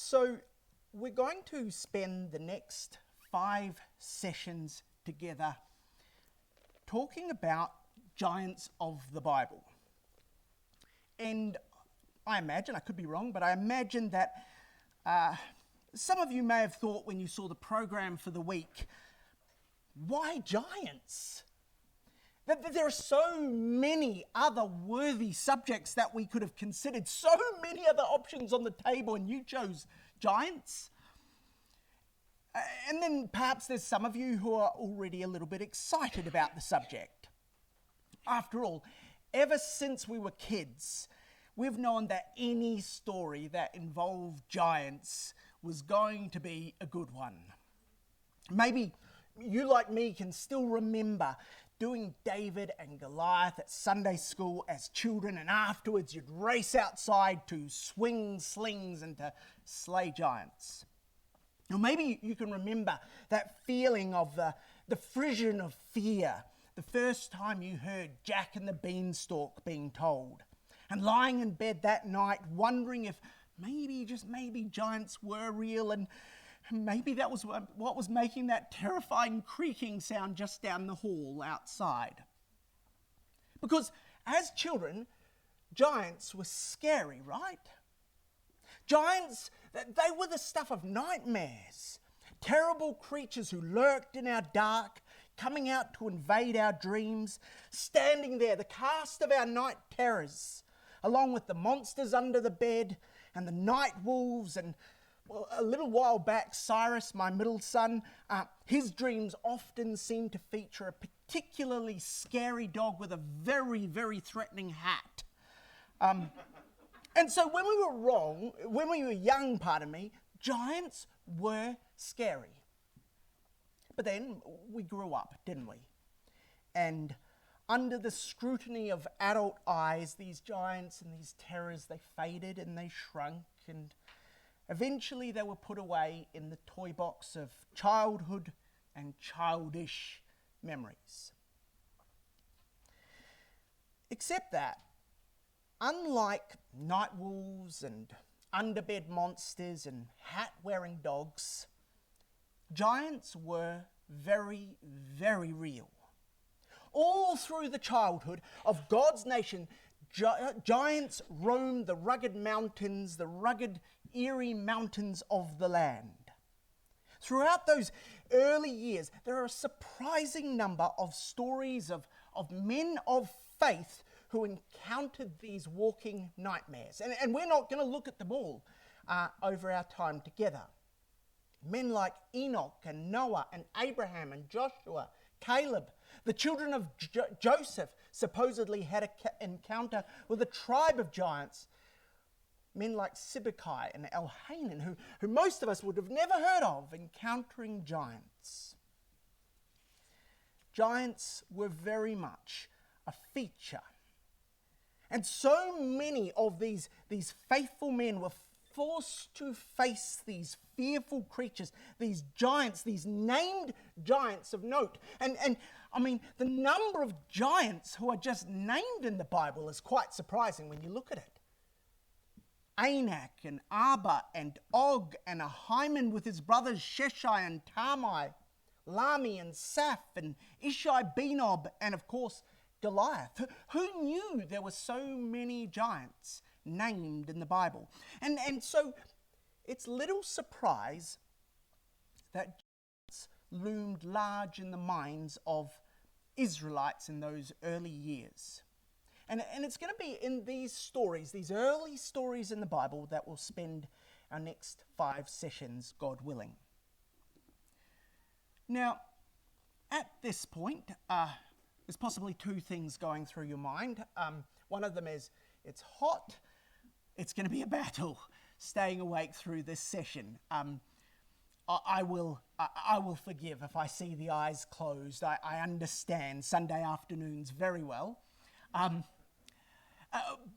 So we're going to spend the next 5 sessions together talking about giants of the Bible. And I imagine, I could be wrong, but I imagine that some of you may have thought when you saw the program for the week, why giants? That there are so many other worthy subjects that we could have considered, so many other options on the table, and you chose giants. And then perhaps there's some of you who are already a little bit excited about the subject. After all, ever since we were kids, we've known that any story that involved giants was going to be a good one. Maybe you, like me, can still remember doing David and Goliath at Sunday school as children, and afterwards you'd race outside to swing slings and to slay giants. Or maybe you can remember that feeling of the frisson of fear the first time you heard Jack and the Beanstalk being told, and lying in bed that night wondering if maybe, just maybe, giants were real, and maybe that was what was making that terrifying creaking sound just down the hall outside. Because as children, giants were scary, right? Giants, they were the stuff of nightmares. Terrible creatures who lurked in our dark, coming out to invade our dreams, standing there, the cast of our night terrors, along with the monsters under the bed and the night wolves. And well, a little while back, Cyrus, my middle son, his dreams often seemed to feature a particularly scary dog with a very, very threatening hat. And so when we were young, giants were scary. But then we grew up, didn't we? And under the scrutiny of adult eyes, these giants and these terrors, they faded and they shrunk, and eventually they were put away in the toy box of childhood and childish memories. Except that, unlike night wolves and underbed monsters and hat-wearing dogs, giants were very, very real. All through the childhood of God's nation, giants roamed the rugged mountains, the rugged, eerie mountains of the land. Throughout those early years, there are a surprising number of stories of men of faith who encountered these walking nightmares. And we're not going to look at them all over our time together. Men like Enoch and Noah and Abraham and Joshua, Caleb, the children of Joseph supposedly had an encounter with a tribe of giants. Men like Sibbecai and Elhanan, who most of us would have never heard of, encountering giants. Giants were very much a feature. And so many of these faithful men were forced to face these fearful creatures, these giants, these named giants of note. And I mean, the number of giants who are just named in the Bible is quite surprising when you look at it. Anak and Arba and Og and Ahiman with his brothers Sheshai and Talmai, Lami and Saph and Ishai-Benob, and of course Goliath. Who knew there were so many giants named in the Bible? And so it's little surprise that giants loomed large in the minds of Israelites in those early years. And it's going to be in these stories, these early stories in the Bible, that we'll spend our next 5 sessions, God willing. Now, at this point, there's possibly 2 things going through your mind. One of them is, it's hot, it's going to be a battle staying awake through this session. I will forgive if I see the eyes closed. I understand Sunday afternoons very well.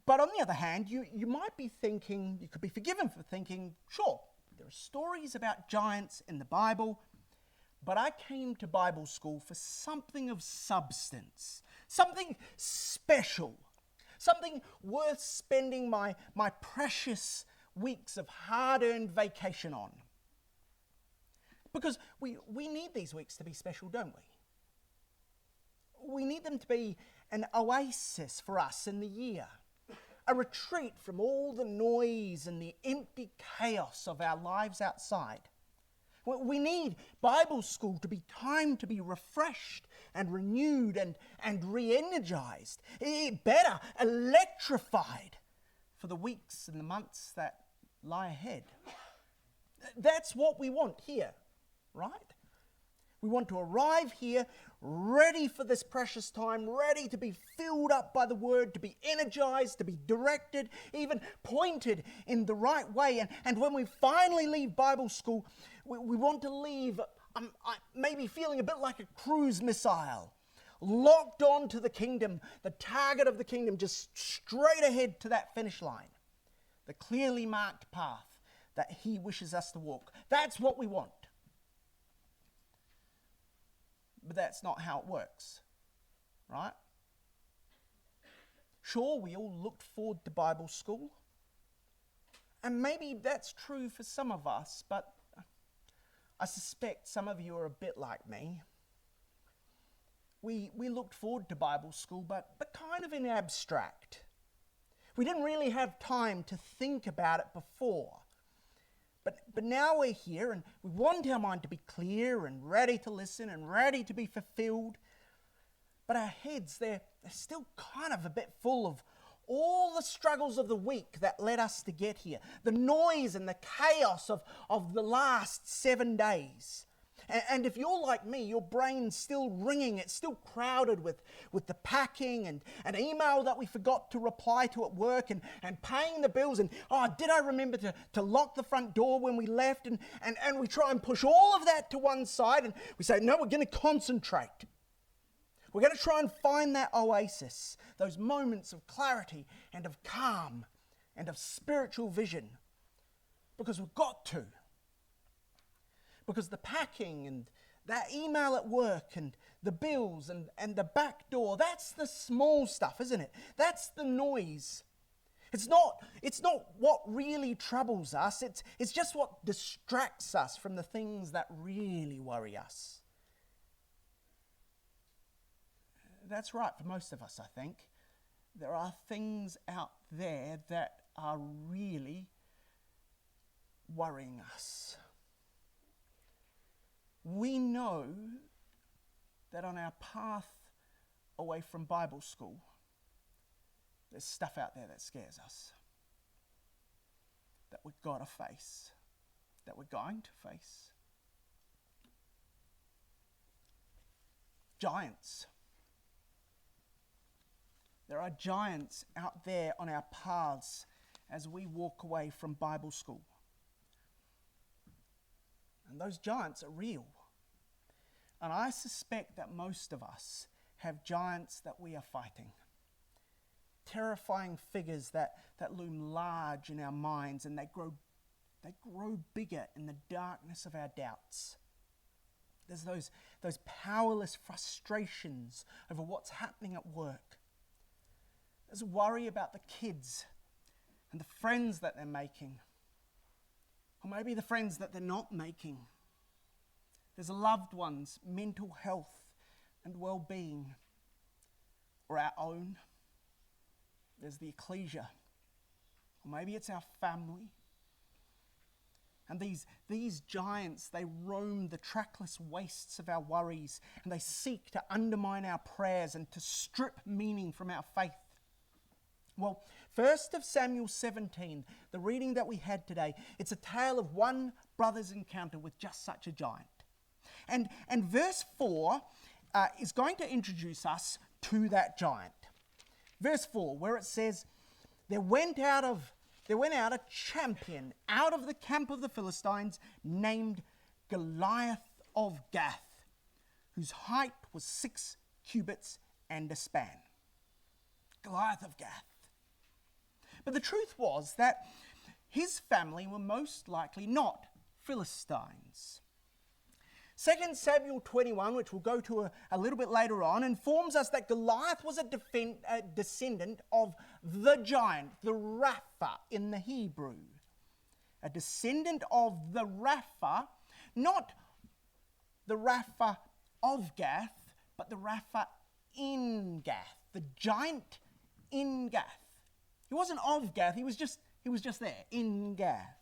But on the other hand, you might be thinking, you could be forgiven for thinking, sure, there are stories about giants in the Bible, but I came to Bible school for something of substance, something special, something worth spending my precious weeks of hard-earned vacation on. Because we need these weeks to be special, don't we? We need them to be an oasis for us in the year, a retreat from all the noise and the empty chaos of our lives outside. We need Bible school to be time to be refreshed and renewed and re-energized. Better, electrified for the weeks and the months that lie ahead. That's what we want here, right? We want to arrive here ready for this precious time, ready to be filled up by the word, to be energized, to be directed, even pointed in the right way. And when we finally leave Bible school, we want to leave maybe feeling a bit like a cruise missile, locked on to the kingdom, the target of the kingdom, just straight ahead to that finish line, the clearly marked path that he wishes us to walk. That's what we want. But that's not how it works, right? Sure, we all looked forward to Bible school. And maybe that's true for some of us, but I suspect some of you are a bit like me. We looked forward to Bible school, but kind of in abstract. We didn't really have time to think about it before. But now we're here and we want our mind to be clear and ready to listen and ready to be fulfilled. But our heads, they're still kind of a bit full of all the struggles of the week that led us to get here. The noise and the chaos of the last 7 days. And if you're like me, your brain's still ringing. It's still crowded with the packing and an email that we forgot to reply to at work and paying the bills. And, did I remember to lock the front door when we left? And we try and push all of that to one side. And we say, no, we're going to concentrate. We're going to try and find that oasis, those moments of clarity and of calm and of spiritual vision. Because we've got to. Because the packing and that email at work and the bills and the back door, that's the small stuff, isn't it? That's the noise. It's not what really troubles us. It's just what distracts us from the things that really worry us. That's right for most of us, I think. There are things out there that are really worrying us. We know that on our path away from Bible school, there's stuff out there that scares us, that we've got to face, that we're going to face. Giants. There are giants out there on our paths as we walk away from Bible school. And those giants are real. And I suspect that most of us have giants that we are fighting. Terrifying figures that loom large in our minds, and they grow bigger in the darkness of our doubts. There's those powerless frustrations over what's happening at work. There's worry about the kids and the friends that they're making. Or maybe the friends that they're not making. There's loved ones' mental health and well-being, or our own. There's the ecclesia, or maybe it's our family. And these giants, they roam the trackless wastes of our worries, and they seek to undermine our prayers and to strip meaning from our faith. Well, 1 Samuel 17, the reading that we had today, it's a tale of one brother's encounter with just such a giant. And verse 4 is going to introduce us to that giant. Verse 4, where it says, there went out a champion out of the camp of the Philistines named Goliath of Gath, whose height was 6 cubits and a span. Goliath of Gath. But the truth was that his family were most likely not Philistines. 2 Samuel 21, which we'll go to a little bit later on, informs us that Goliath was a descendant of the giant, the Rapha in the Hebrew. a descendant of the Rapha, not the Rapha of Gath, but the Rapha in Gath, the giant in Gath. He wasn't of Gath, he was just there, in Gath.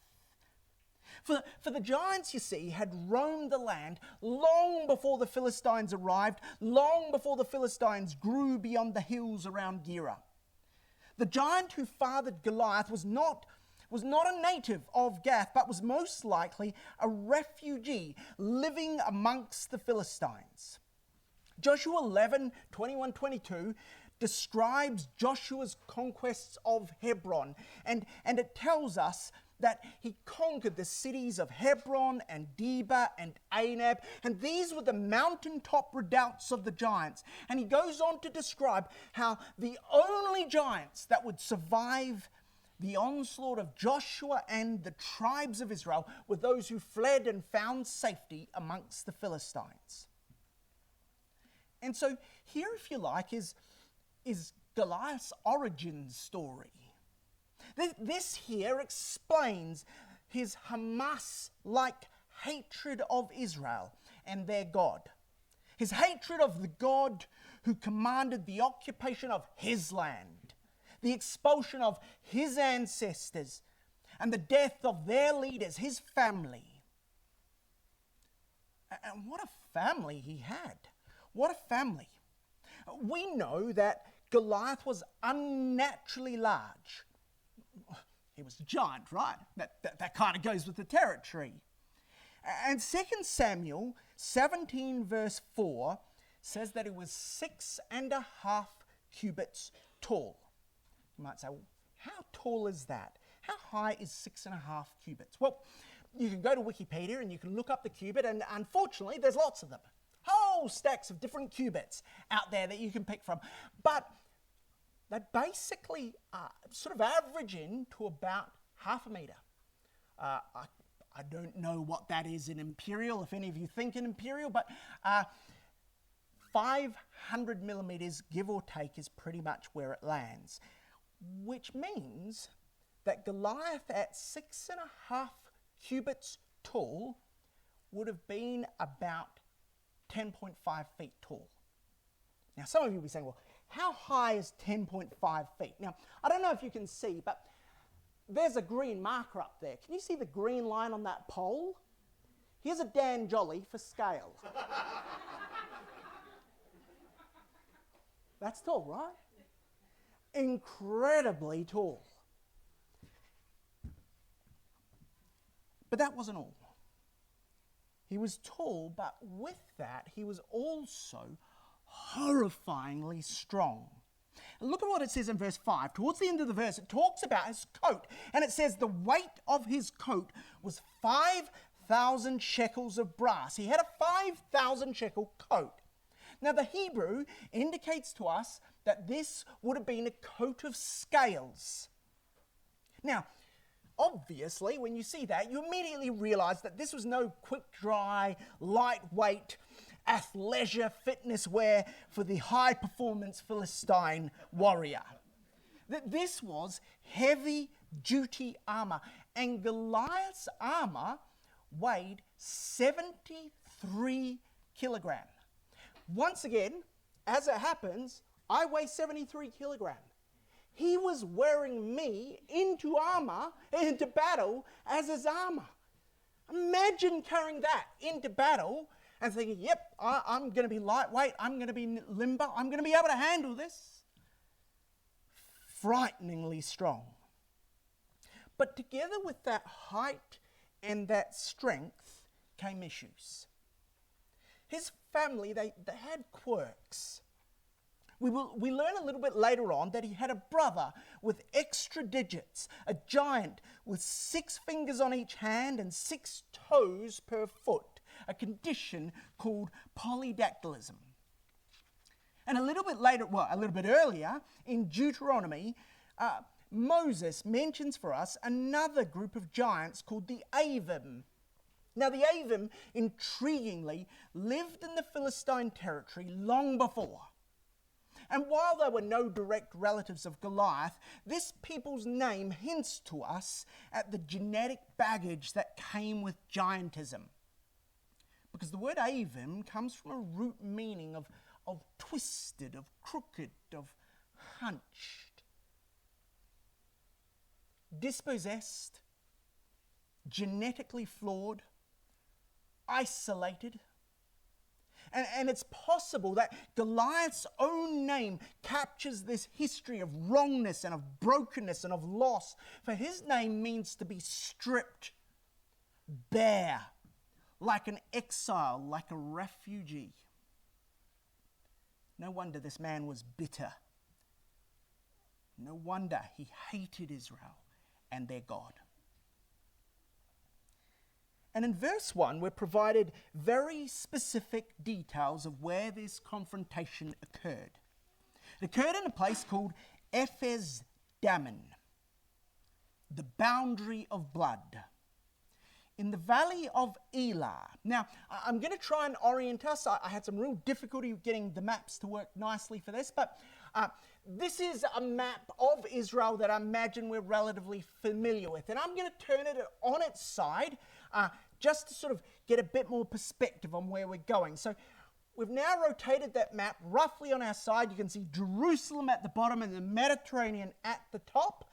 For the giants, you see, had roamed the land long before the Philistines arrived, long before the Philistines grew beyond the hills around Gerar. The giant who fathered Goliath was not a native of Gath, but was most likely a refugee living amongst the Philistines. Joshua 11, 21, 22 describes Joshua's conquests of Hebron, and it tells us that he conquered the cities of Hebron and Debir and Anab, and these were the mountaintop redoubts of the giants. And he goes on to describe how the only giants that would survive the onslaught of Joshua and the tribes of Israel were those who fled and found safety amongst the Philistines. And so here, if you like, is Goliath's origin story. This here explains his Hamas-like hatred of Israel and their God. His hatred of the God who commanded the occupation of his land, the expulsion of his ancestors, and the death of their leaders, his family. And what a family he had. What a family. We know that Goliath was unnaturally large. He was a giant, right? That kind of goes with the territory. And 2 Samuel 17 verse 4 says that it was 6.5 cubits tall. You might say, well, how tall is that? How high is 6.5 cubits? Well, you can go to Wikipedia and you can look up the cubit, and unfortunately there's lots of them. Whole stacks of different cubits out there that you can pick from. But they basically sort of average in to about half a metre. I don't know what that is in imperial, if any of you think in imperial, but 500 millimetres, give or take, is pretty much where it lands, which means that Goliath at 6.5 cubits tall would have been about 10.5 feet tall. Now, some of you will be saying, well, how high is 10.5 feet? Now, I don't know if you can see, but there's a green marker up there. Can you see the green line on that pole? Here's a Dan Jolly for scale. That's tall, right? Incredibly tall. But that wasn't all. He was tall, but with that, he was also horrifyingly strong. And look at what it says in verse 5. Towards the end of the verse, it talks about his coat, and it says the weight of his coat was 5,000 shekels of brass. He had a 5,000 shekel coat. Now, the Hebrew indicates to us that this would have been a coat of scales. Now, obviously, when you see that, you immediately realise that this was no quick-dry, lightweight, athleisure fitness wear for the high-performance Philistine warrior. This was heavy-duty armour, and Goliath's armour weighed 73 kilograms. Once again, as it happens, I weigh 73 kilograms. He was wearing me into armour, into battle, as his armour. Imagine carrying that into battle and thinking, yep, I'm going to be lightweight, I'm going to be limber, I'm going to be able to handle this. Frighteningly strong. But together with that height and that strength came issues. His family, they had quirks. We learn a little bit later on that he had a brother with extra digits, a giant with 6 fingers on each hand and 6 toes per foot, a condition called polydactylism. And a little bit earlier, in Deuteronomy, Moses mentions for us another group of giants called the Avim. Now, the Avim, intriguingly, lived in the Philistine territory long before. And while they were no direct relatives of Goliath, this people's name hints to us at the genetic baggage that came with giantism. Because the word Avim comes from a root meaning of twisted, of crooked, of hunched. Dispossessed, genetically flawed, isolated. And it's possible that Goliath's own name captures this history of wrongness and of brokenness and of loss. For his name means to be stripped, bare, like an exile, like a refugee. No wonder this man was bitter. No wonder he hated Israel and their God. And in verse 1, we're provided very specific details of where this confrontation occurred. It occurred in a place called Ephes Dammim, the boundary of blood, in the valley of Elah. Now, I'm going to try and orient us. I had some real difficulty getting the maps to work nicely for this, but this is a map of Israel that I imagine we're relatively familiar with. And I'm going to turn it on its side just to sort of get a bit more perspective on where we're going. So we've now rotated that map roughly on our side. You can see Jerusalem at the bottom and the Mediterranean at the top.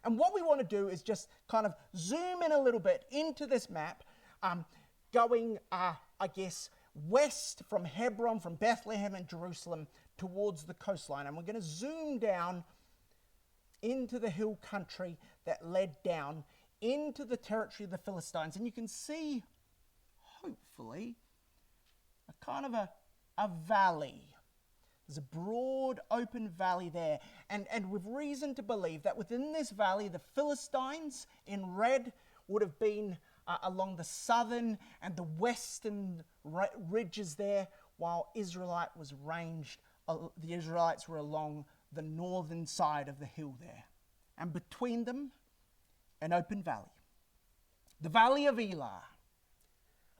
And what we want to do is just kind of zoom in a little bit into this map, going, west from Hebron, from Bethlehem and Jerusalem towards the coastline. And we're going to zoom down into the hill country that led down into the territory of the Philistines. And you can see, hopefully, a kind of a valley. There's a broad, open valley there. And we've reason to believe that within this valley, the Philistines in red would have been along the southern and the western ridges there, while the Israelites were along the northern side of the hill there. And between them, an open valley. The valley of Elah.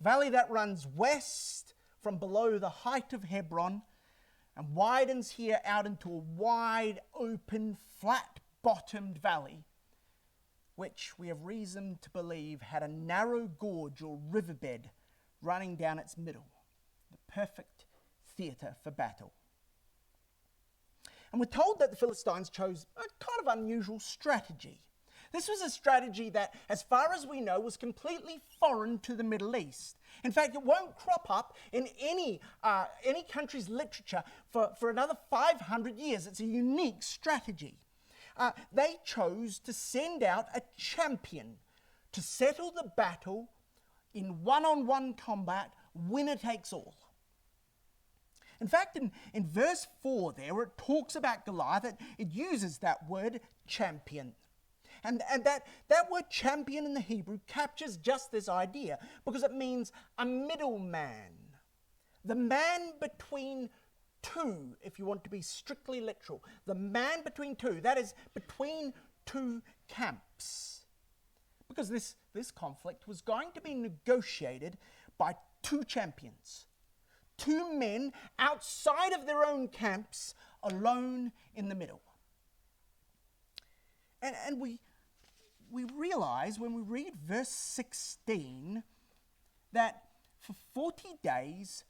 A valley that runs west from below the height of Hebron and widens here out into a wide, open, flat-bottomed valley, which we have reason to believe had a narrow gorge or riverbed running down its middle, the perfect theatre for battle. And we're told that the Philistines chose a kind of unusual strategy. This was a strategy that, as far as we know, was completely foreign to the Middle East. In fact, it won't crop up in any country's literature for another 500 years. It's a unique strategy. They chose to send out a champion to settle the battle in one-on-one combat, winner takes all. In fact, in verse 4 there, where it talks about Goliath, it uses that word champion. And that word champion in the Hebrew captures just this idea, because it means a middleman. The man between two, if you want to be strictly literal. The man between two, that is, between two camps. Because this conflict was going to be negotiated by two champions. Two men outside of their own camps, alone in the middle. And we realize when we read verse 16 that for 40 days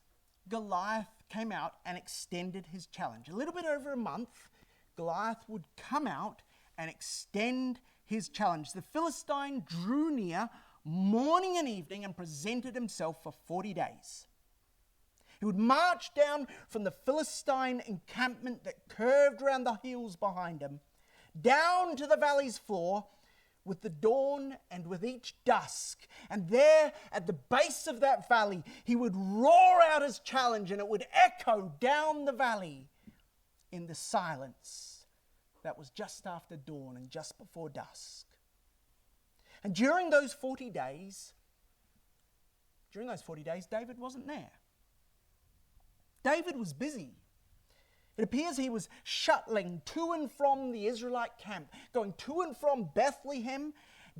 Goliath came out and extended his challenge. A little bit over a month, Goliath would come out and extend his challenge. The Philistine drew near morning and evening and presented himself for 40 days. He would march down from the Philistine encampment that curved around the hills behind him, down to the valley's floor with the dawn and with each dusk. And there at the base of that valley, he would roar out his challenge, and it would echo down the valley in the silence that was just after dawn and just before dusk. And during those 40 days, David wasn't there. David was busy. It appears he was shuttling to and from the Israelite camp, going to and from Bethlehem,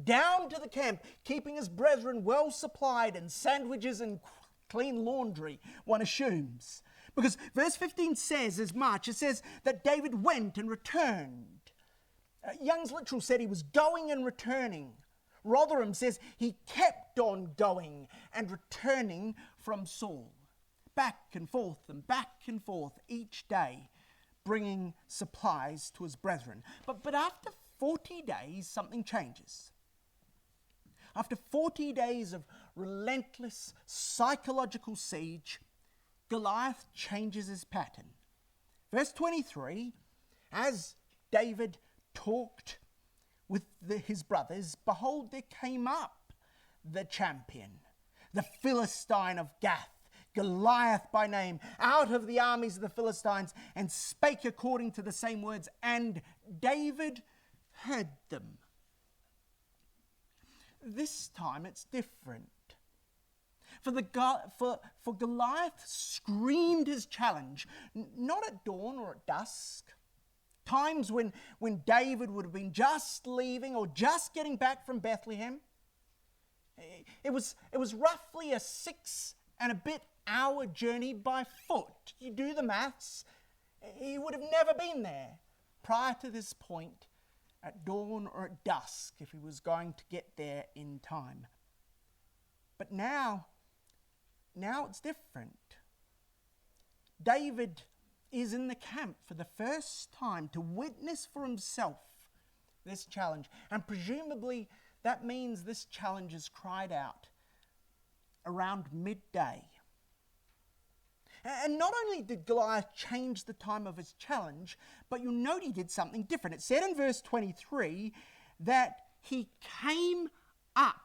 down to the camp, keeping his brethren well supplied in sandwiches and clean laundry, one assumes. Because verse 15 says as much. It says that David went and returned. Young's Literal said he was going and returning. Rotherham says he kept on going and returning from Saul. Back and forth each day, bringing supplies to his brethren. But after 40 days, something changes. After 40 days of relentless psychological siege, Goliath changes his pattern. Verse 23, as David talked with his brothers, behold, there came up the champion, the Philistine of Gath, Goliath by name, out of the armies of the Philistines, and spake according to the same words, and David heard them. This time it's different. For Goliath screamed his challenge, not at dawn or at dusk, times when David would have been just leaving or just getting back from Bethlehem. It was roughly a 6 and a bit hour journey by foot. You do the maths. He would have never been there prior to this point at dawn or at dusk if he was going to get there in time. But now it's different. David is in the camp for the first time to witness for himself this challenge. And presumably that means this challenge is cried out around midday. And not only did Goliath change the time of his challenge, but you'll note he did something different. It said in verse 23 that he came up.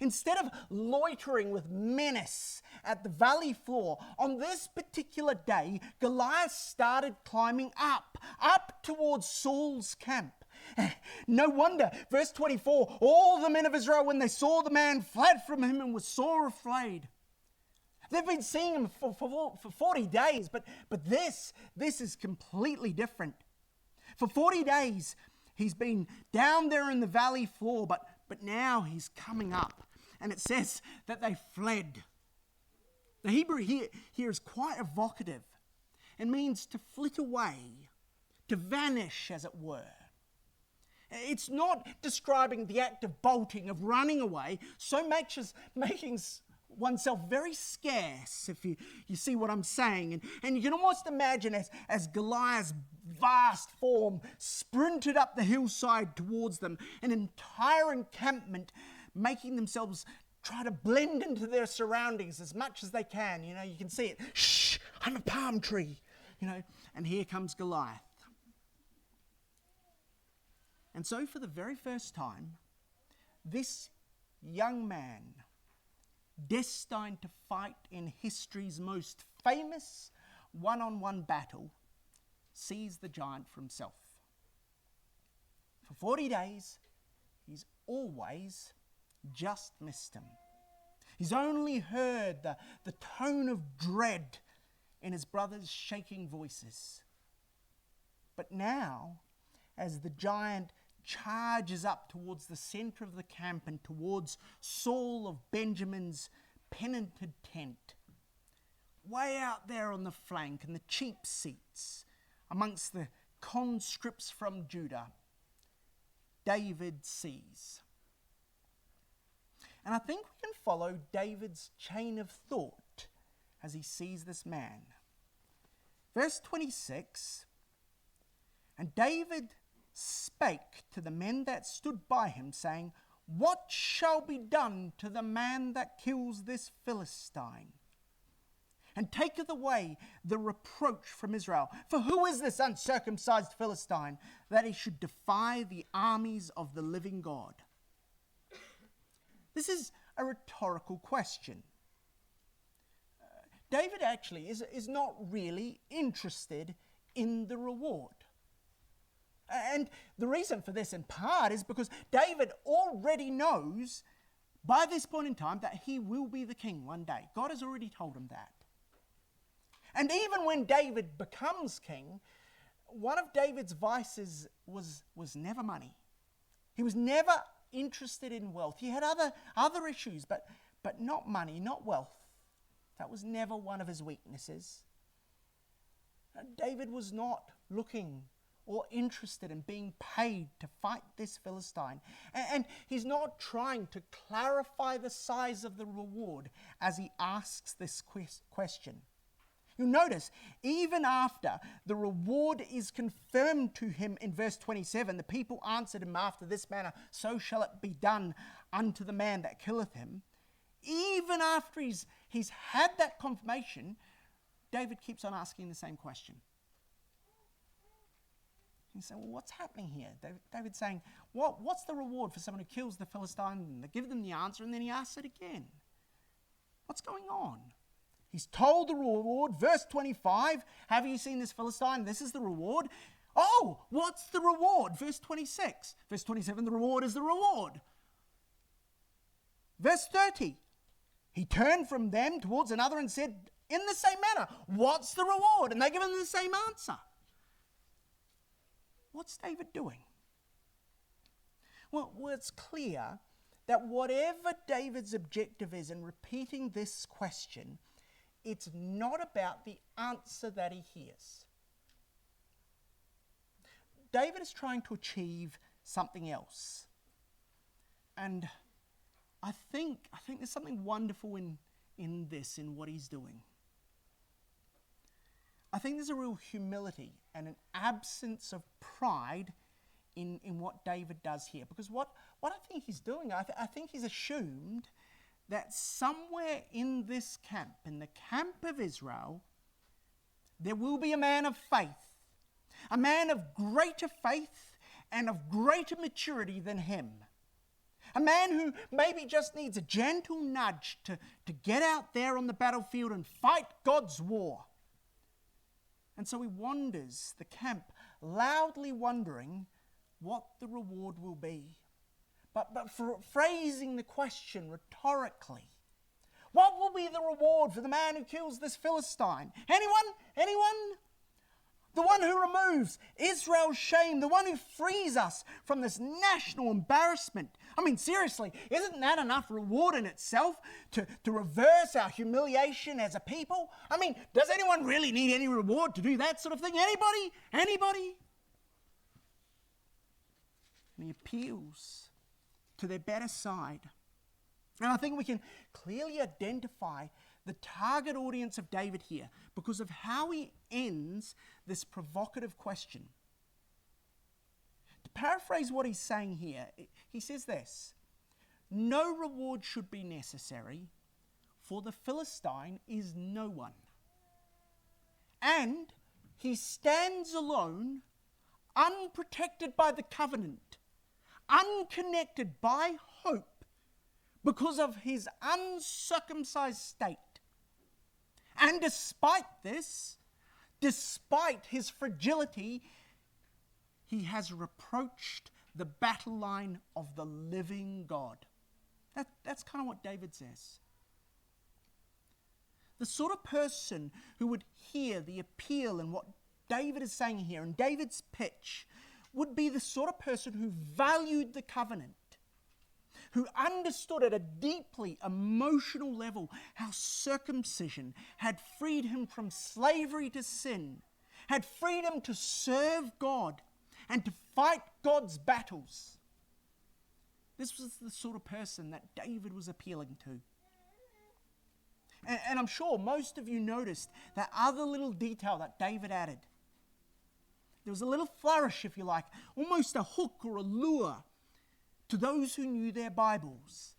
Instead of loitering with menace at the valley floor, on this particular day, Goliath started climbing up towards Saul's camp. No wonder, verse 24, all the men of Israel, when they saw the man, fled from him and were sore afraid. They've been seeing him for 40 days, but this is completely different. For 40 days, he's been down there in the valley floor, but now he's coming up. And it says that they fled. The Hebrew here is quite evocative. It means to flit away, to vanish, as it were. It's not describing the act of bolting, of running away, so much as making oneself very scarce, if you see what I'm saying. And you can almost imagine as Goliath's vast form sprinted up the hillside towards them, an entire encampment making themselves try to blend into their surroundings as much as they can. You know, you can see it. Shh, I'm a palm tree. You know, and here comes Goliath. And so for the very first time, this young man, destined to fight in history's most famous one-on-one battle, sees the giant for himself. For 40 days, he's always just missed him. He's only heard the tone of dread in his brothers' shaking voices. But now, as the giant charges up towards the center of the camp and towards Saul of Benjamin's penitent tent, way out there on the flank in the cheap seats amongst the conscripts from Judah, David sees. And I think we can follow David's chain of thought as he sees this man. Verse 26, and David spake to the men that stood by him, saying, what shall be done to the man that kills this Philistine, and taketh away the reproach from Israel? For who is this uncircumcised Philistine, that he should defy the armies of the living God? This is a rhetorical question. David actually is not really interested in the reward. And the reason for this in part is because David already knows by this point in time that he will be the king one day. God has already told him that. And even when David becomes king, one of David's vices was never money. He was never interested in wealth. He had other issues, but not money, not wealth. That was never one of his weaknesses. David was not looking or interested in being paid to fight this Philistine. And he's not trying to clarify the size of the reward as he asks this question. You'll notice, even after the reward is confirmed to him in verse 27, the people answered him after this manner, so shall it be done unto the man that killeth him. Even after he's had that confirmation, David keeps on asking the same question. You say, well, what's happening here? David's saying, what's the reward for someone who kills the Philistine? And they give them the answer, and then he asks it again. What's going on? He's told the reward. Verse 25, have you seen this Philistine? This is the reward. Oh, what's the reward? Verse 26. Verse 27, the reward is the reward. Verse 30, he turned from them towards another and said, in the same manner, what's the reward? And they give him the same answer. What's David doing? Well, it's clear that whatever David's objective is in repeating this question, it's not about the answer that he hears. David is trying to achieve something else. And I think there's something wonderful in what he's doing. I think there's a real humility and an absence of pride in what David does here. Because what I think he's doing, I think he's assumed that somewhere in this camp, in the camp of Israel, there will be a man of faith, a man of greater faith and of greater maturity than him. A man who maybe just needs a gentle nudge to get out there on the battlefield and fight God's war. And so he wanders the camp, loudly wondering what the reward will be. But for phrasing the question rhetorically, what will be the reward for the man who kills this Philistine? Anyone? Anyone? The one who removes Israel's shame, the one who frees us from this national embarrassment. I mean, seriously, isn't that enough reward in itself to reverse our humiliation as a people? I mean, does anyone really need any reward to do that sort of thing? Anybody? Anybody? And he appeals to their better side. And I think we can clearly identify the target audience of David here because of how he ends this provocative question. To paraphrase what he's saying here, he says this: no reward should be necessary, for the Philistine is no one. And he stands alone, unprotected by the covenant, unconnected by hope because of his uncircumcised state. And despite this, despite his fragility, he has reproached the battle line of the living God. That's kind of what David says. The sort of person who would hear the appeal in what David is saying here, and David's pitch, would be the sort of person who valued the covenant, who understood at a deeply emotional level how circumcision had freed him from slavery to sin, had freed him to serve God and to fight God's battles. This was the sort of person that David was appealing to. And I'm sure most of you noticed that other little detail that David added. There was a little flourish, if you like, almost a hook or a lure to those who knew their Bibles.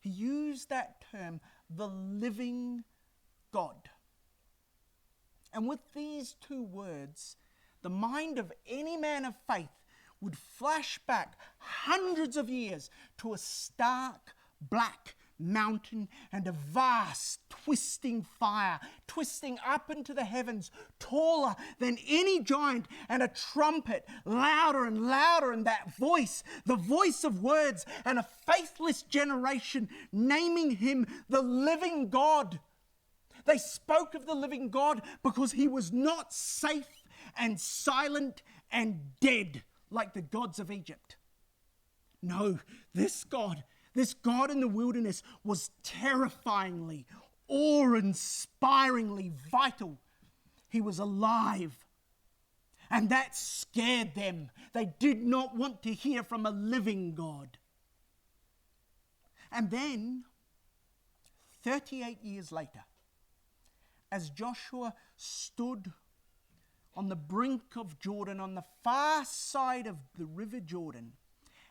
He used that term, the living God. And with these two words, the mind of any man of faith would flash back hundreds of years to a stark black mountain and a vast twisting fire, twisting up into the heavens, taller than any giant, and a trumpet louder and louder, and that voice, the voice of words, and a faithless generation naming him the living God. They spoke of the living God because he was not safe and silent and dead like the gods of Egypt. No, this God in the wilderness was terrifyingly, awe-inspiringly vital. He was alive. And that scared them. They did not want to hear from a living God. And then, 38 years later, as Joshua stood on the brink of Jordan, on the far side of the River Jordan,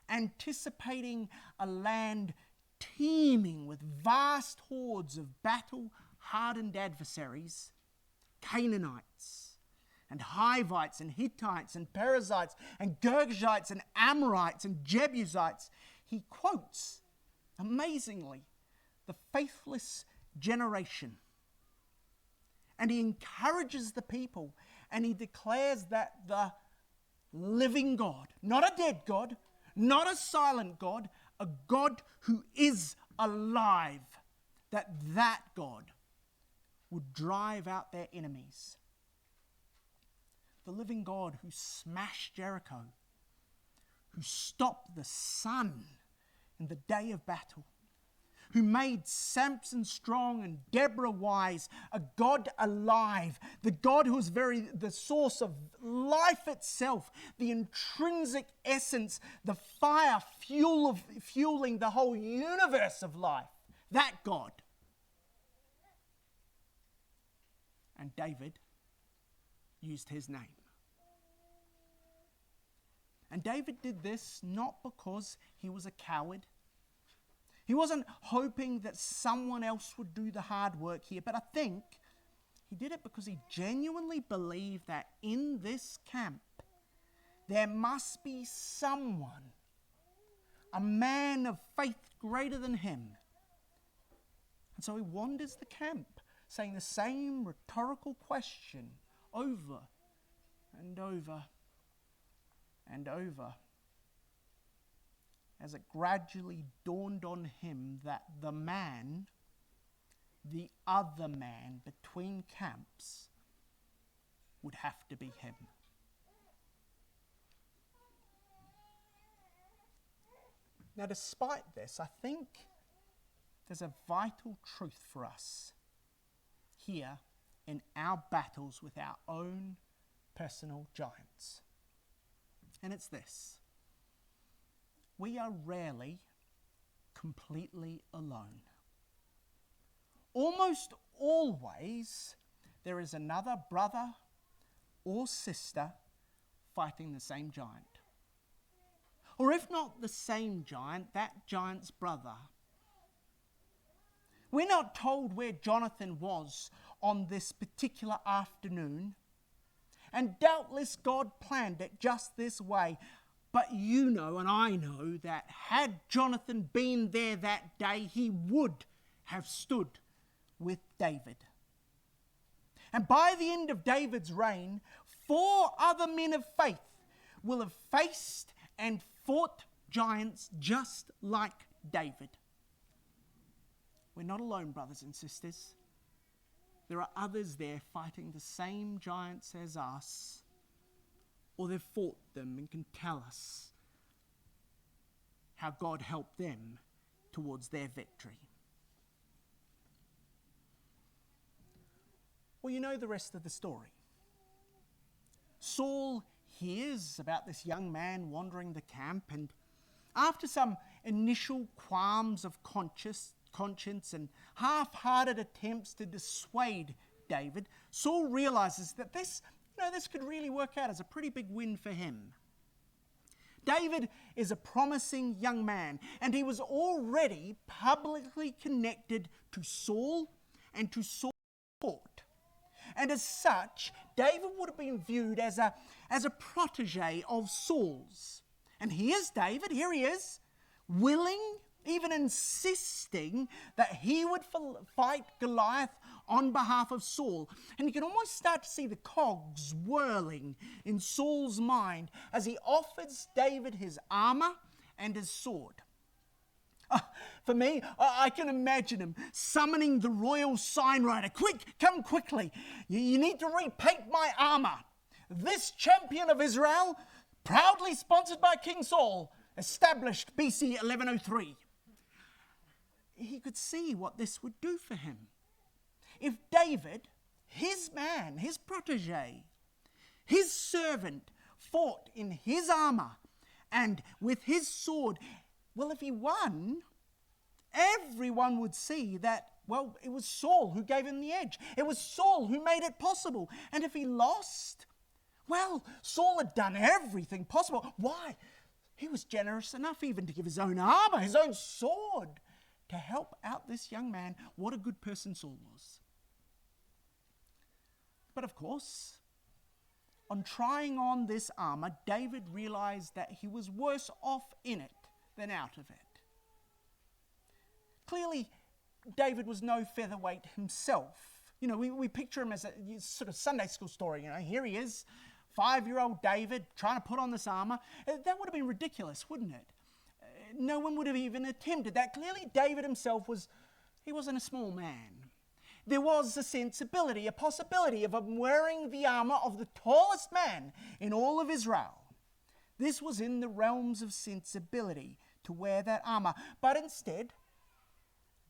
anticipating a land teeming with vast hordes of battle-hardened adversaries, Canaanites and Hivites and Hittites and Perizzites and Girgashites and Amorites and Jebusites, he quotes, amazingly, the faithless generation. And he encourages the people, and he declares that the living God, not a dead God, not a silent God, a God who is alive, that God would drive out their enemies. The living God who smashed Jericho, who stopped the sun in the day of battle, who made Samson strong and Deborah wise, a God alive, the God who is the source of life itself, the intrinsic essence, the fire fueling the whole universe of life, that God. And David used his name. And David did this not because he was a coward. He wasn't hoping that someone else would do the hard work here, but I think he did it because he genuinely believed that in this camp there must be someone, a man of faith greater than him. And so he wanders the camp, saying the same rhetorical question over and over and over, as it gradually dawned on him that the other man between camps, would have to be him. Now, despite this, I think there's a vital truth for us here in our battles with our own personal giants. And it's this: we are rarely completely alone. Almost always, there is another brother or sister fighting the same giant. Or if not the same giant, that giant's brother. We're not told where Jonathan was on this particular afternoon, and doubtless God planned it just this way. But you know, and I know, that had Jonathan been there that day, he would have stood with David. And by the end of David's reign, 4 other men of faith will have faced and fought giants just like David. We're not alone, brothers and sisters. There are others there fighting the same giants as us, or they've fought them and can tell us how God helped them towards their victory. Well, you know the rest of the story. Saul hears about this young man wandering the camp, and after some initial qualms of conscience and half-hearted attempts to dissuade David, Saul realizes that this could really work out as a pretty big win for him. David is a promising young man, and he was already publicly connected to Saul and to Saul's court. And as such, David would have been viewed as a protege of Saul's. And here's David, here he is, willing, even insisting that he would fight Goliath on behalf of Saul. And you can almost start to see the cogs whirling in Saul's mind as he offers David his armor and his sword. For me, I can imagine him summoning the royal sign writer. Quick, come quickly. You need to repaint my armor. This champion of Israel, proudly sponsored by King Saul, established BC 1103. He could see what this would do for him. if David, his man, his protege, his servant, fought in his armor and with his sword, well, if he won, everyone would see that, well, it was Saul who gave him the edge. It was Saul who made it possible. And if he lost, well, Saul had done everything possible. Why? He was generous enough even to give his own armor, his own sword, to help out this young man. What a good person Saul was. But of course, on trying on this armor, David realized that he was worse off in it than out of it. Clearly, David was no featherweight himself. You know, we picture him as a sort of Sunday school story. You know, here he is, 5-year-old David trying to put on this armor. That would have been ridiculous, wouldn't it? No one would have even attempted that. Clearly, David himself he wasn't a small man. There was a sensibility, a possibility of him wearing the armor of the tallest man in all of Israel. This was in the realms of sensibility to wear that armor. But instead,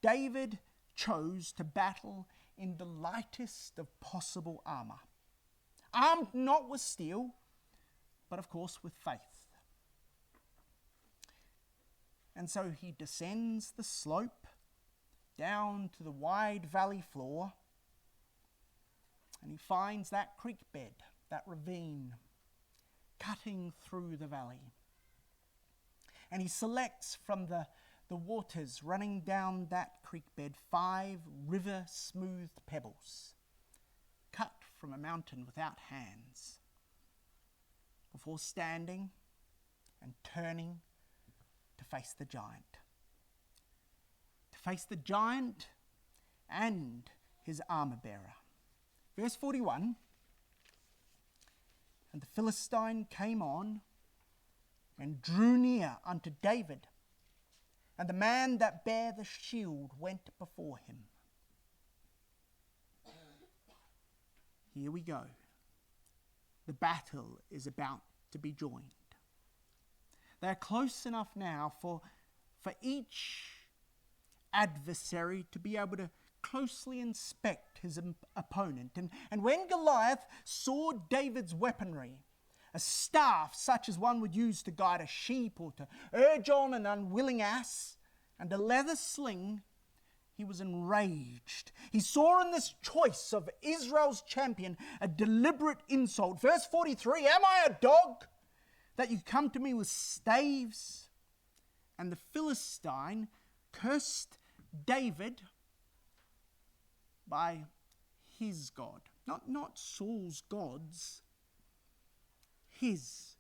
David chose to battle in the lightest of possible armor, armed not with steel, but of course with faith. And so he descends the slope down to the wide valley floor, and he finds that creek bed, that ravine, cutting through the valley. And he selects from the waters running down that creek bed 5 river-smoothed pebbles, cut from a mountain without hands, before standing and turning to face the giant. To face the giant and his armor-bearer. Verse 41, and the Philistine came on and drew near unto David, and the man that bare the shield went before him. Here we go. The battle is about to be joined. They're close enough now for each adversary to be able to closely inspect his opponent. And when Goliath saw David's weaponry, a staff such as one would use to guide a sheep or to urge on an unwilling ass, and a leather sling, he was enraged. He saw in this choice of Israel's champion a deliberate insult. Verse 43, am I a dog that you come to me with staves? And the Philistine cursed David by his God. Not Saul's gods, his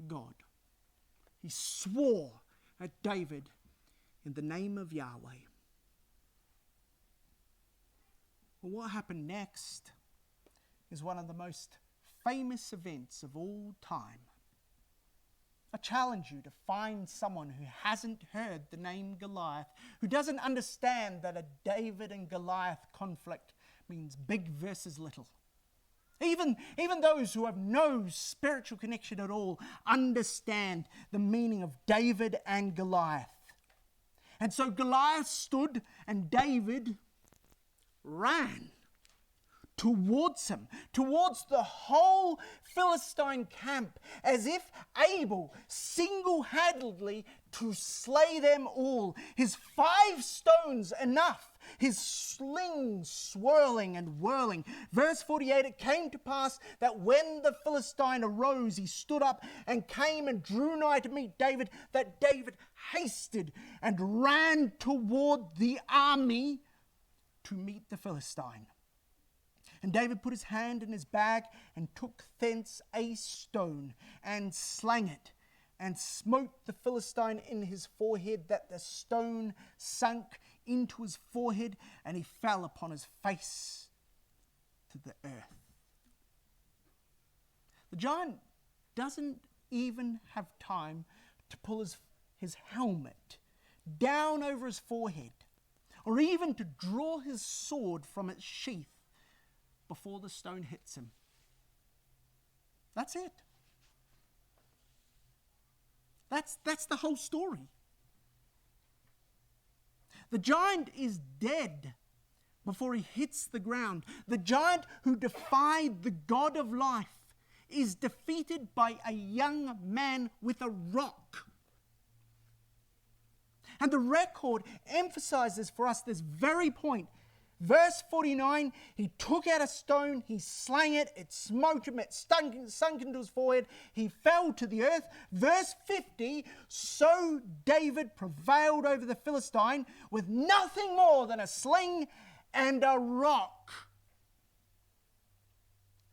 God. He swore at David in the name of Yahweh. Well, what happened next is one of the most famous events of all time. I challenge you to find someone who hasn't heard the name Goliath, who doesn't understand that a David and Goliath conflict means big versus little. Even those who have no spiritual connection at all understand the meaning of David and Goliath. And so Goliath stood and David ran towards him, towards the whole Philistine camp, as if able single-handedly to slay them all. His 5 stones enough, his sling swirling and whirling. Verse 48, it came to pass that when the Philistine arose, he stood up and came and drew nigh to meet David, that David hasted and ran toward the army to meet the Philistine. And David put his hand in his bag and took thence a stone and slang it and smote the Philistine in his forehead, that the stone sunk into his forehead and he fell upon his face to the earth. The giant doesn't even have time to pull his helmet down over his forehead or even to draw his sword from its sheath before the stone hits him. That's it. That's the whole story. The giant is dead before he hits the ground. The giant who defied the God of life is defeated by a young man with a rock. And the record emphasizes for us this very point. Verse 49, he took out a stone, he slang it, it smote him, it sunk into his forehead, he fell to the earth. Verse 50, so David prevailed over the Philistine with nothing more than a sling and a rock,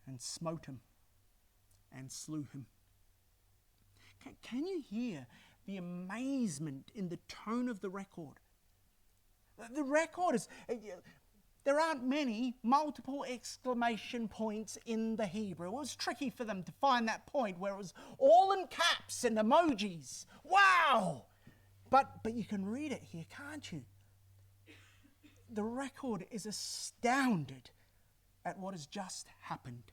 and smote him and slew him. Can you hear the amazement in the tone of the record? The record is... There aren't many multiple exclamation points in the Hebrew. It was tricky for them to find that point where it was all in caps and emojis. Wow! But you can read it here, can't you? The record is astounded at what has just happened.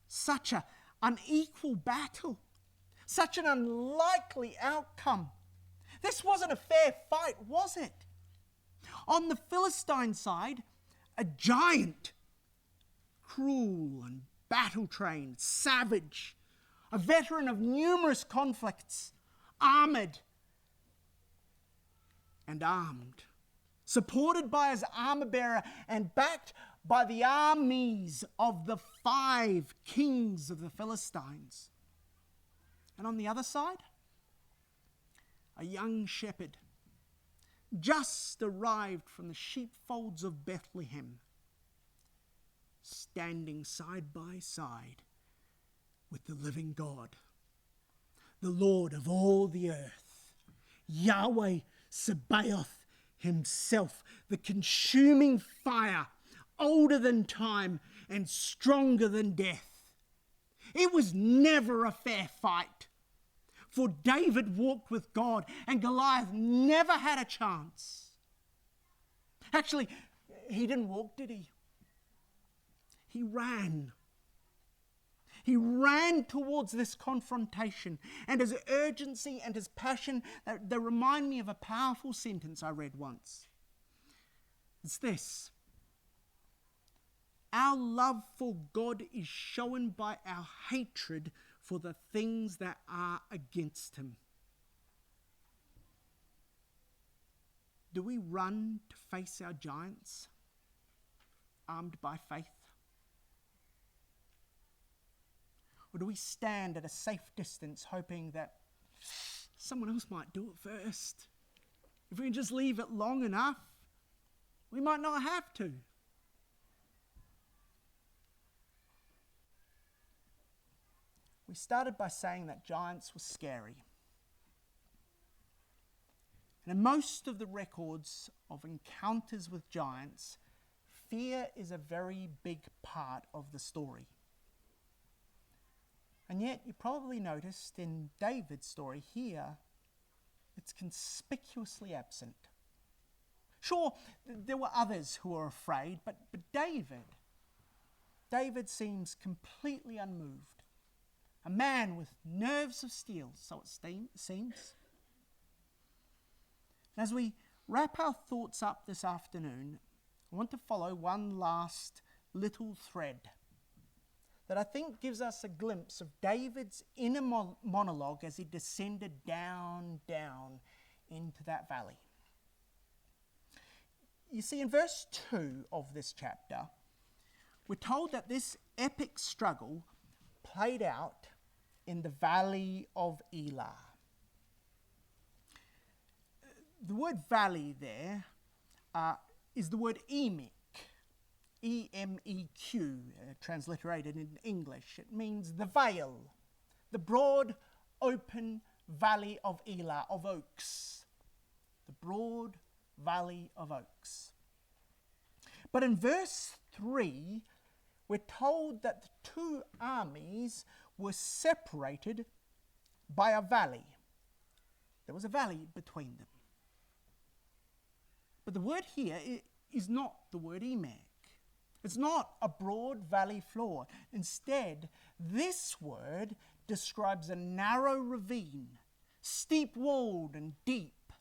Such an unequal battle. Such an unlikely outcome. This wasn't a fair fight, was it? On the Philistine side, a giant, cruel and battle-trained, savage, a veteran of numerous conflicts, armoured and armed, supported by his armour-bearer and backed by the armies of the 5 kings of the Philistines. And on the other side, a young shepherd, just arrived from the sheepfolds of Bethlehem, standing side by side with the living God, the Lord of all the earth, Yahweh Sabaoth himself, the consuming fire, older than time and stronger than death. It was never a fair fight. For David walked with God and Goliath never had a chance. Actually, he didn't walk, did he? He ran. He ran towards this confrontation, and his urgency and his passion, they remind me of a powerful sentence I read once. It's this: our love for God is shown by our hatred for the things that are against him. Do we run to face our giants, armed by faith? Or do we stand at a safe distance, hoping that someone else might do it first? If we can just leave it long enough, we might not have to. We started by saying that giants were scary. And in most of the records of encounters with giants, fear is a very big part of the story. And yet, you probably noticed in David's story here, it's conspicuously absent. Sure, there were others who were afraid, but David seems completely unmoved. A man with nerves of steel, so it seems. As we wrap our thoughts up this afternoon, I want to follow one last little thread that I think gives us a glimpse of David's inner monologue as he descended down into that valley. You see, in verse 2 of this chapter, we're told that this epic struggle played out in the valley of Elah. The word valley there is the word Emek, E-M-E-Q, transliterated in English. It means the vale, the broad, open valley of Elah, of oaks. The broad valley of oaks. But in verse 3, we're told that the two armies were separated by a valley. There was a valley between them. But the word here is not the word Emek. It's not a broad valley floor. Instead, this word describes a narrow ravine, steep-walled and deep,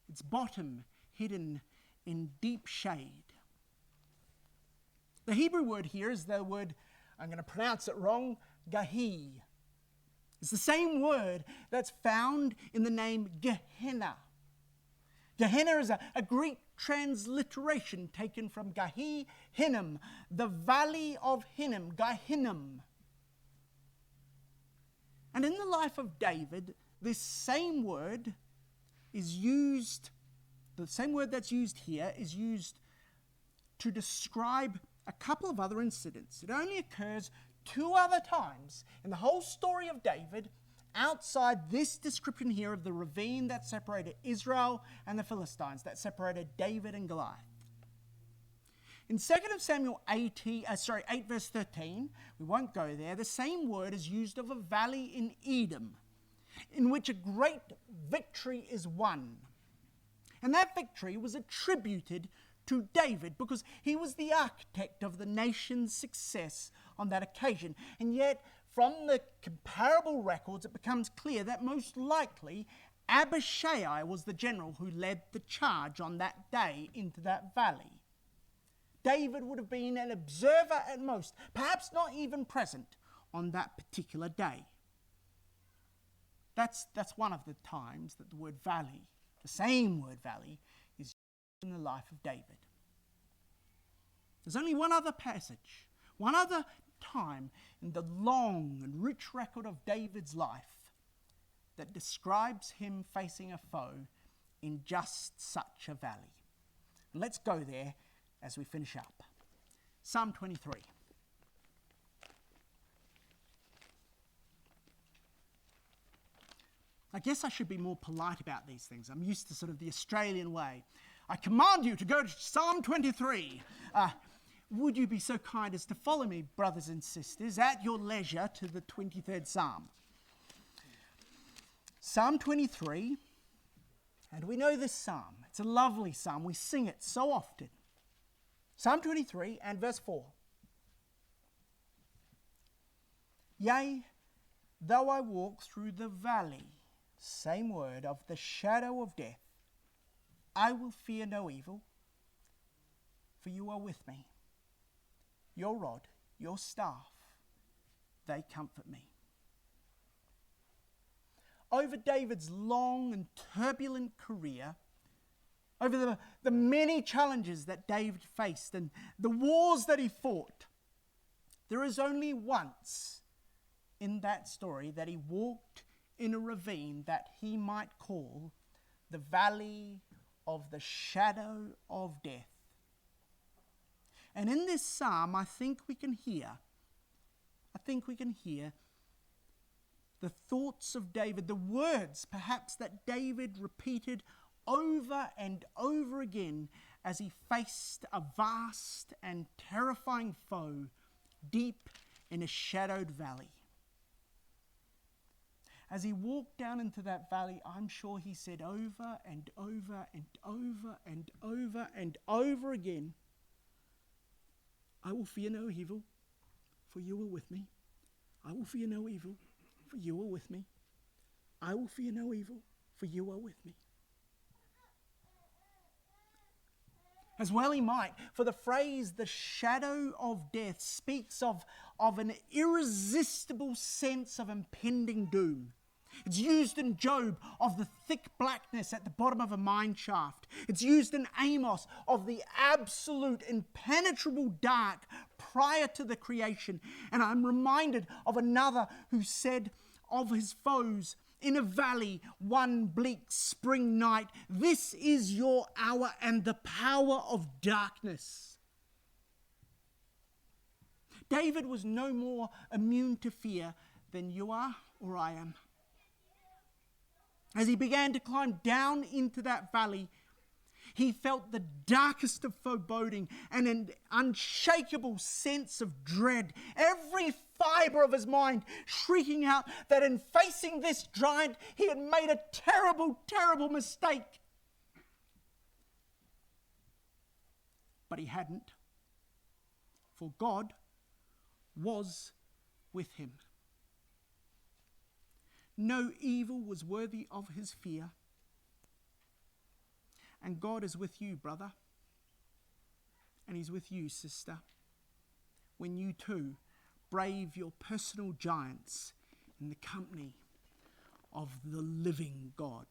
its bottom hidden in deep shade. The Hebrew word here is the word, I'm going to pronounce it wrong, gahi. It's the same word that's found in the name Gehenna. Gehenna is a Greek transliteration taken from Gahi Hinnom, the valley of Hinnom, Gehinnom. And in the life of David, this same word is used, the same word that's used here is used to describe a couple of other incidents. It only occurs 2 other times in the whole story of David outside this description here of the ravine that separated Israel and the Philistines, that separated David and Goliath. In 2 Samuel 8 verse 13, we won't go there, the same word is used of a valley in Edom, in which a great victory is won. And that victory was attributed to David because he was the architect of the nation's success on that occasion. And yet, from the comparable records, it becomes clear that most likely Abishai was the general who led the charge on that day into that valley. David would have been an observer at most, perhaps not even present on that particular day. That's one of the times that the word valley, the same word valley, is used in the life of David. There's only one other passage, one other time in the long and rich record of David's life that describes him facing a foe in just such a valley. And let's go there as we finish up. Psalm 23. I guess I should be more polite about these things. I'm used to sort of the Australian way. I command you to go to Psalm 23. Would you be so kind as to follow me, brothers and sisters, at your leisure to the 23rd Psalm? Psalm 23, and we know this psalm. It's a lovely psalm. We sing it so often. Psalm 23 and verse 4. Yea, though I walk through the valley, same word, of the shadow of death, I will fear no evil, for you are with me. Your rod, your staff, they comfort me. Over David's long and turbulent career, over the many challenges that David faced and the wars that he fought, there is only once in that story that he walked in a ravine that he might call the valley of the shadow of death. And in this psalm, I think we can hear the thoughts of David, the words perhaps that David repeated over and over again as he faced a vast and terrifying foe deep in a shadowed valley. As he walked down into that valley, I'm sure he said over and over and over and over and over again, I will fear no evil, for you are with me. I will fear no evil, for you are with me. I will fear no evil, for you are with me. As well he might, for the phrase, the shadow of death, speaks of an irresistible sense of impending doom. It's used in Job of the thick blackness at the bottom of a mine shaft. It's used in Amos of the absolute impenetrable dark prior to the creation. And I'm reminded of another who said of his foes in a valley one bleak spring night, this is your hour and the power of darkness. David was no more immune to fear than you are or I am. As he began to climb down into that valley, he felt the darkest of foreboding and an unshakable sense of dread. Every fibre of his mind shrieking out that in facing this giant, he had made a terrible, terrible mistake. But he hadn't, for God was with him. No evil was worthy of his fear. And God is with you, brother. And he's with you, sister, when you too brave your personal giants in the company of the living God.